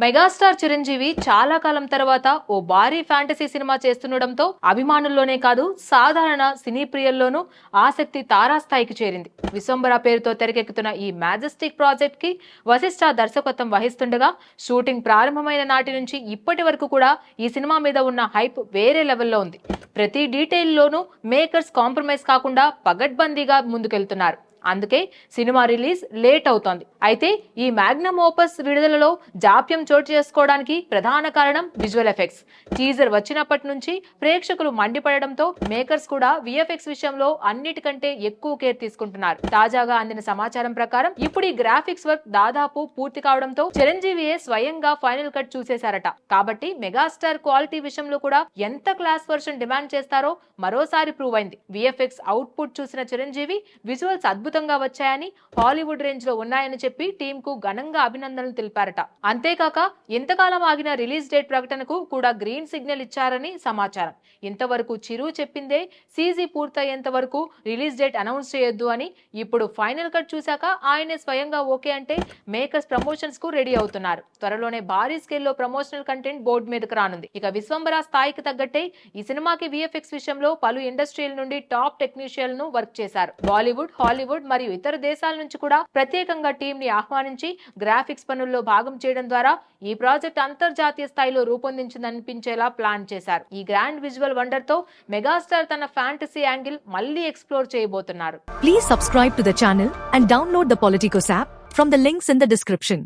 Megastar Chiranjeevi చాలా కాలం తర్వాత ఓ భారీ ఫ్యాంటసీ సినిమా చేస్తుండటంతో అభిమానుల్లోనే కాదు సాధారణ సినీ ప్రియుల్లోనూ ఆసక్తి తారాస్థాయికి చేరింది. విశ్వంబర పేరుతో తెరకెక్కుతున్న ఈ మ్యాజెస్టిక్ ప్రాజెక్ట్ కి వశిష్ఠ దర్శకత్వం వహిస్తుండగా షూటింగ్ ప్రారంభమైన నాటి నుంచి ఇప్పటి వరకు కూడా ఈ సినిమా మీద ఉన్న హైప్ వేరే లెవెల్లో ఉంది. ప్రతి డీటెయిల్లోనూ మేకర్స్ కాంప్రమైజ్ కాకుండా పగడ్బందీగా ముందుకెళ్తున్నారు. అందుకే సినిమా రిలీజ్ లేట్ అవుతోంది. అయితే ఈ మ్యాగ్నమ్ ఓపస్ విడుదలలో జాప్యం చోటు చేసుకోవడానికి ప్రధాన కారణం విజువల్ ఎఫెక్ట్స్. టీజర్ వచ్చినప్పటి నుంచి ప్రేక్షకులు మండిపడడంతో మేకర్స్ కూడా విఎఫ్ఎక్స్ విషయంలో అన్నిటికంటే ఎక్కువ కేర్ తీసుకుంటున్నారు. తాజాగా అందిన సమాచారం ప్రకారం ఇప్పుడు ఈ గ్రాఫిక్స్ వర్క్ దాదాపు పూర్తి కావడంతో చిరంజీవియే స్వయంగా ఫైనల్ కట్ చూసేశారట. కాబట్టి మెగాస్టార్ క్వాలిటీ విషయంలో కూడా ఎంత క్లాస్ వర్షన్ డిమాండ్ చేస్తారో మరోసారి ప్రూవ్ అయింది. విఎఫ్ఎక్స్ అవుట్పుట్ చూసిన చిరంజీవి విజువల్స్ అద్భుతంగా వచ్చాయని, హాలీవుడ్ రేంజ్ లో ఉన్నాయని చెప్పి టీమ్ కు ఘనంగా అభినందనలు తెలిపారట. అంతేకాక ఇంతకాలం ఆగిన రిలీజ్ డేట్ ప్రకటనకు కూడా గ్రీన్ సిగ్నల్ ఇచ్చారని సమాచారం. ఇంతవరకు చిరు చెప్పిందే సీజీ పూర్తయ్యేంత వరకు రిలీజ్ డేట్ అనౌన్స్ చేయొద్దు అని. ఇప్పుడు ఫైనల్ కట్ చూశాక ఆయనే స్వయంగా ఓకే అంటే మేకర్స్ ప్రమోషన్స్ కు రెడీ అవుతున్నారు. త్వరలోనే భారీ స్కేల్లో ప్రమోషనల్ కంటెంట్ బోర్డు మీదకు రానుంది. ఇక విశ్వంబర స్థాయికి తగ్గట్టే ఈ సినిమాకి విఎఫ్ఎక్స్ విషయంలో పలు ఇండస్ట్రీల నుండి టాప్ టెక్నీషియన్లను వర్క్ చేశారు. బాలీవుడ్, హాలీవుడ్ మరియు ఇతర దేశాల నుంచి కూడా ప్రత్యేకంగా టీం ని ఆహ్వానించి గ్రాఫిక్స్ పనుల్లో భాగం చేయడం ద్వారా ఈ ప్రాజెక్ట్ అంతర్జాతీయ స్థాయిలో రూపొందించిందనిపించేలా ప్లాన్ చేశారు. ఈ గ్రాండ్ విజువల్ వండర్ తో మెగాస్టార్ తన ఫ్యాంటసీ యాంగిల్ మళ్ళీ ఎక్స్ప్లోర్ చేయబోతున్నారు. Please subscribe to the channel and download the Politicos app from the links in the description.